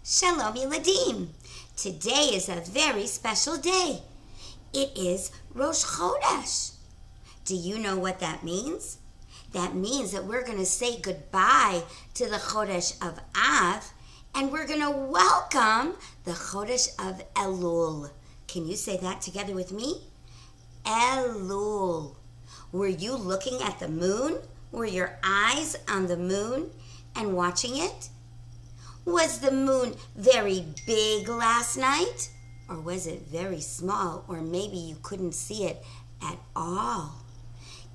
Shalom Yeladim. Today is a very special day. It is Rosh Chodesh. Do you know what that means? That means that we're going to say goodbye to the Chodesh of Av, and we're going to welcome the Chodesh of Elul. Can you say that together with me? Elul. Were you looking at the moon? Were your eyes on the moon and watching it? Was the moon very big last night? Or was it very small? Or maybe you couldn't see it at all?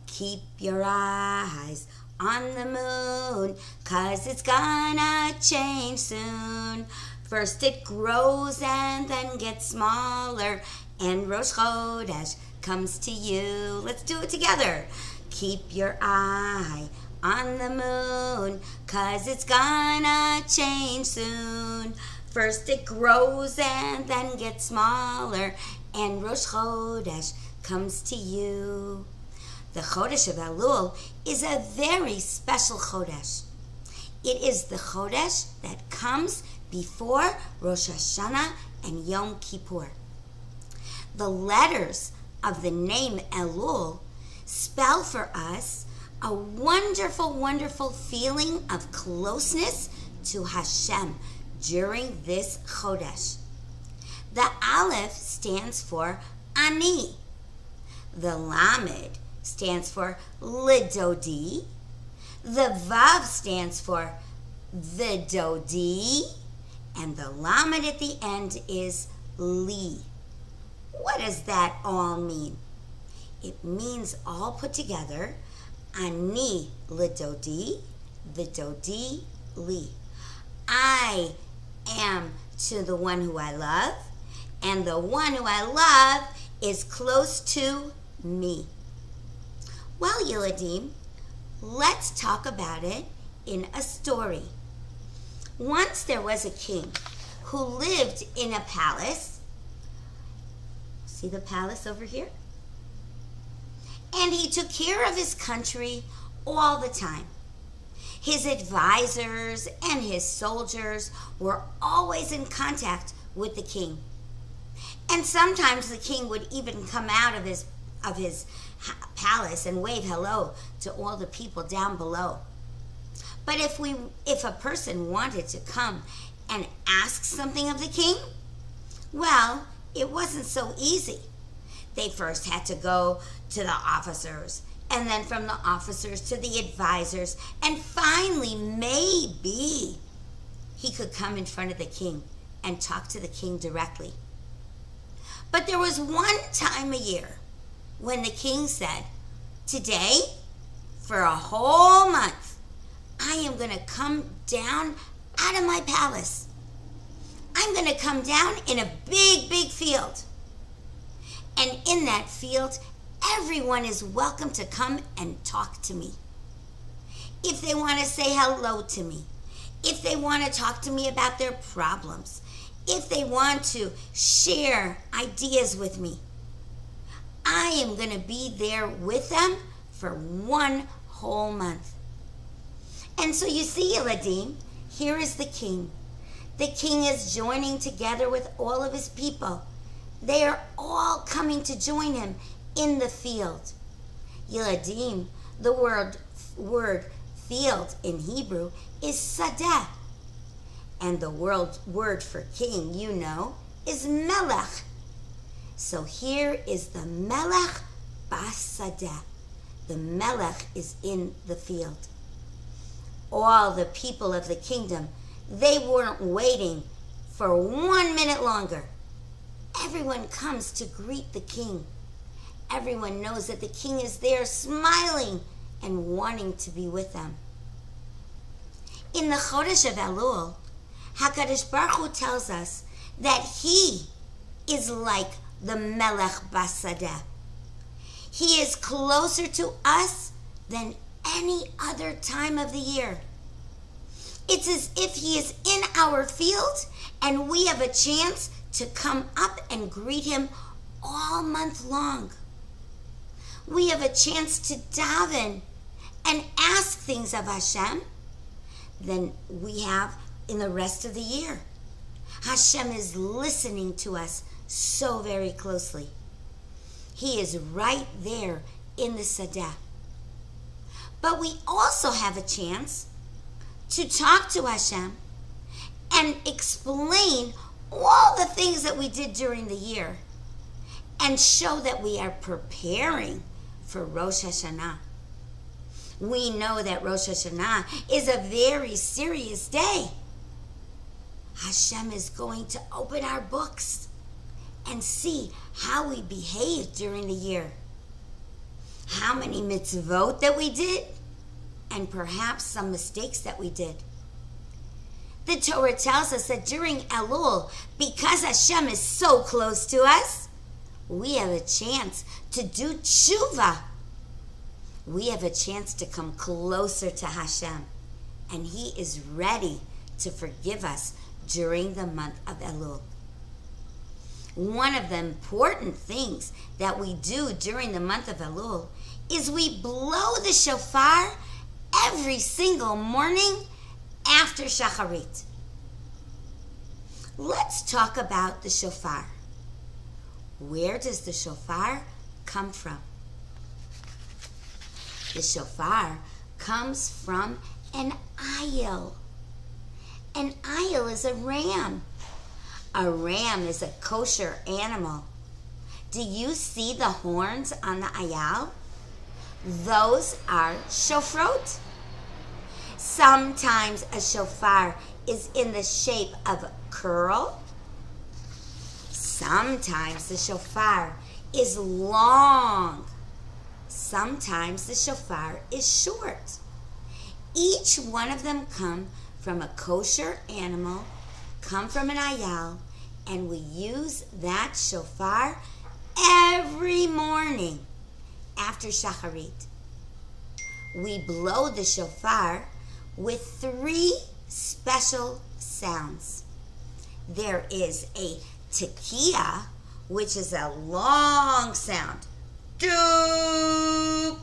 Keep your eyes on the moon, 'cause it's gonna change soon. First it grows and then gets smaller, and Rosh Chodesh comes to you. Let's do it together. Keep your eye on the moon, 'cause it's gonna change soon. First it grows and then gets smaller, and Rosh Chodesh comes to you. The Chodesh of Elul is a very special Chodesh. It is the Chodesh that comes before Rosh Hashanah and Yom Kippur. The letters of the name Elul spell for us a wonderful, wonderful feeling of closeness to Hashem during this Chodesh. The Aleph stands for Ani. The Lamed stands for Lidodi. The Vav stands for Vidodi. And the Lamed at the end is Li. What does that all mean? It means all put together, Ani Lidodi, Vidodi Li. I am to the one who I love, and the one who I love is close to me. Well, Yeladim, let's talk about it in a story. Once there was a king who lived in a palace. See the palace over here? And he took care of his country all the time. His advisors and his soldiers were always in contact with the king. And sometimes the king would even come out of his palace and wave hello to all the people down below. But if a person wanted to come and ask something of the king, well, it wasn't so easy. They first had to go to the officers, and then from the officers to the advisors, and finally, maybe he could come in front of the king and talk to the king directly. But there was one time a year when the king said, today, for a whole month, I am going to come down out of my palace. I'm going to come down in a big, big field. And in that field, everyone is welcome to come and talk to me. If they want to say hello to me, if they want to talk to me about their problems, if they want to share ideas with me, I am going to be there with them for one whole month. And so you see, Eladim, here is the king. The king is joining together with all of his people. They are all coming to join him in the field. Yeladim, the word field in Hebrew is sadeh. And the word for king, you know, is melech. So here is the melech basadeh. The melech is in the field. All the people of the kingdom, they weren't waiting for 1 minute longer. Everyone comes to greet the king. Everyone knows that the king is there smiling and wanting to be with them. In the Chodesh of Elul, HaKadosh Baruch Hu tells us that he is like the Melech Basadeh. He is closer to us than any other time of the year. It's as if he is in our field and we have a chance to come up and greet him all month long. We have a chance to daven and ask things of Hashem than we have in the rest of the year. Hashem is listening to us so very closely. He is right there in the Sadeh. But we also have a chance to talk to Hashem and explain all the things that we did during the year and show that we are preparing for Rosh Hashanah. We know that Rosh Hashanah is a very serious day. Hashem is going to open our books and see how we behaved during the year, how many mitzvot that we did, and perhaps some mistakes that we did. The Torah tells us that during Elul, because Hashem is so close to us, we have a chance to do tshuva. We have a chance to come closer to Hashem, and He is ready to forgive us during the month of Elul. One of the important things that we do during the month of Elul is we blow the shofar every single morning after Shacharit. Let's talk about the shofar. Where does the shofar come from? The shofar comes from an ayil. An ayil is a ram. A ram is a kosher animal. Do you see the horns on the ayil? Those are shofrot. Sometimes a shofar is in the shape of a curl. Sometimes the shofar is long. Sometimes the shofar is short. Each one of them come from a kosher animal, come from an ayal, and we use that shofar every morning after Shacharit. We blow the shofar with 3 special sounds. There is a tekiah, which is a long sound. Doop.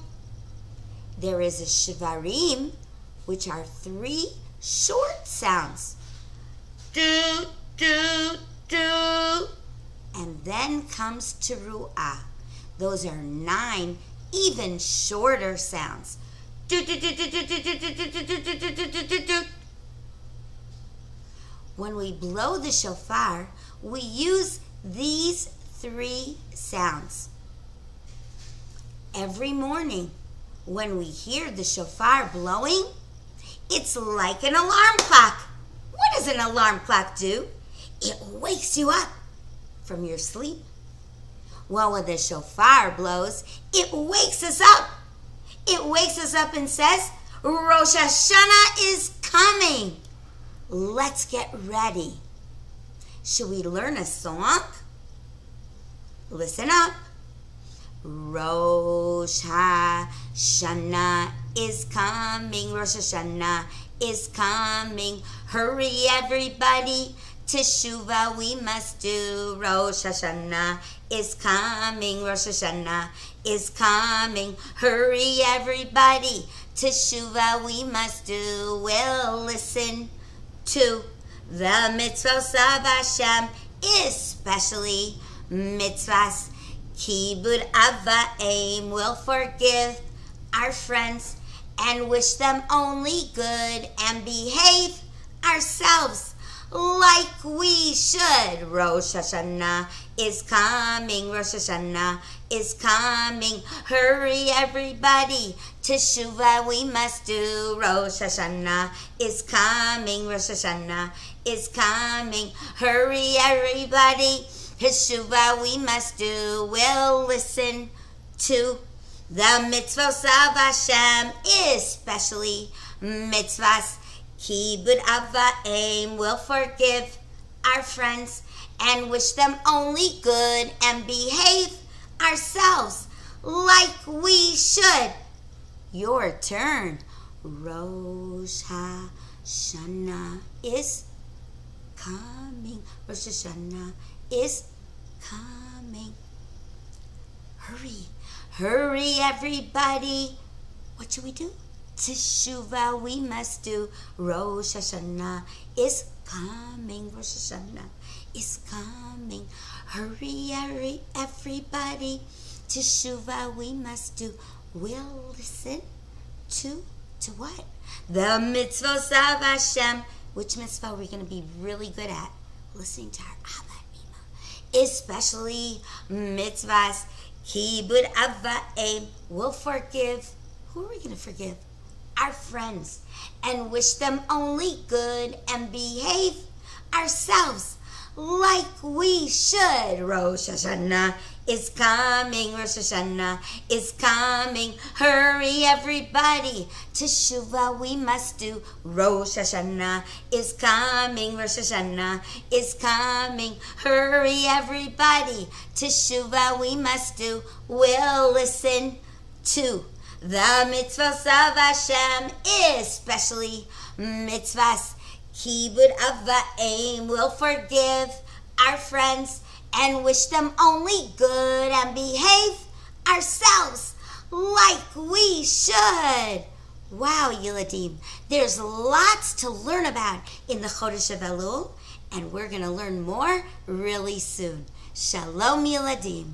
There is a shvarim, which are 3 short sounds. Do, do, do. And then comes teruah. Those are 9 even shorter sounds. Do, do, do, do, do, do, do, do, do, do, do, do, do, do. When we blow the shofar, we use these 3 sounds. Every morning, when we hear the shofar blowing, it's like an alarm clock. What does an alarm clock do? It wakes you up from your sleep. Well, when the shofar blows, it wakes us up. It wakes us up and says, Rosh Hashanah is coming. Let's get ready. Should we learn a song? Listen up. Rosh Hashanah is coming. Rosh Hashanah is coming. Hurry, everybody. Teshuvah we must do. Rosh Hashanah is coming. Rosh Hashanah is coming. Hurry, everybody. Teshuvah we must do. We'll listen to the mitzvahs of Hashem, especially mitzvahs. Kibud Avayim will forgive our friends and wish them only good and behave ourselves like we should. Rosh Hashanah is coming. Rosh Hashanah is coming. Hurry, everybody. Teshuvah we must do. Rosh Hashanah is coming. Rosh Hashanah is coming. Hurry, everybody. Teshuvah we must do. We'll listen to the mitzvahs of Hashem, especially mitzvahs. Kibud Avayim will forgive our friends and wish them only good and behave ourselves like we should. Your turn. Rosh Hashanah is coming. Rosh Hashanah is coming. Hurry, hurry, everybody. What should we do? Teshuvah we must do. Rosh Hashanah is coming. Rosh Hashanah is coming. Hurry, hurry, everybody. Teshuvah we must do. We'll listen to what? The mitzvos of Hashem. Which mitzvah are we going to be really good at? Listening to our Abba and Ima. Especially mitzvahs. Kibud Ava'im. We'll forgive. Who are we going to forgive? Our friends. And wish them only good and behave ourselves like we should. Rosh Hashanah is coming. Rosh Hashanah is coming. Hurry, everybody. Teshuvah we must do. Rosh Hashanah is coming. Rosh Hashanah is coming. Hurry, everybody. Teshuvah we must do. We'll listen to the mitzvahs of Hashem, especially mitzvahs. Kibud Ava'im. We'll forgive our friends and wish them only good and behave ourselves like we should. Wow, Yiladim. There's lots to learn about in the Chodesh Elul, and we're going to learn more really soon. Shalom, Yiladim.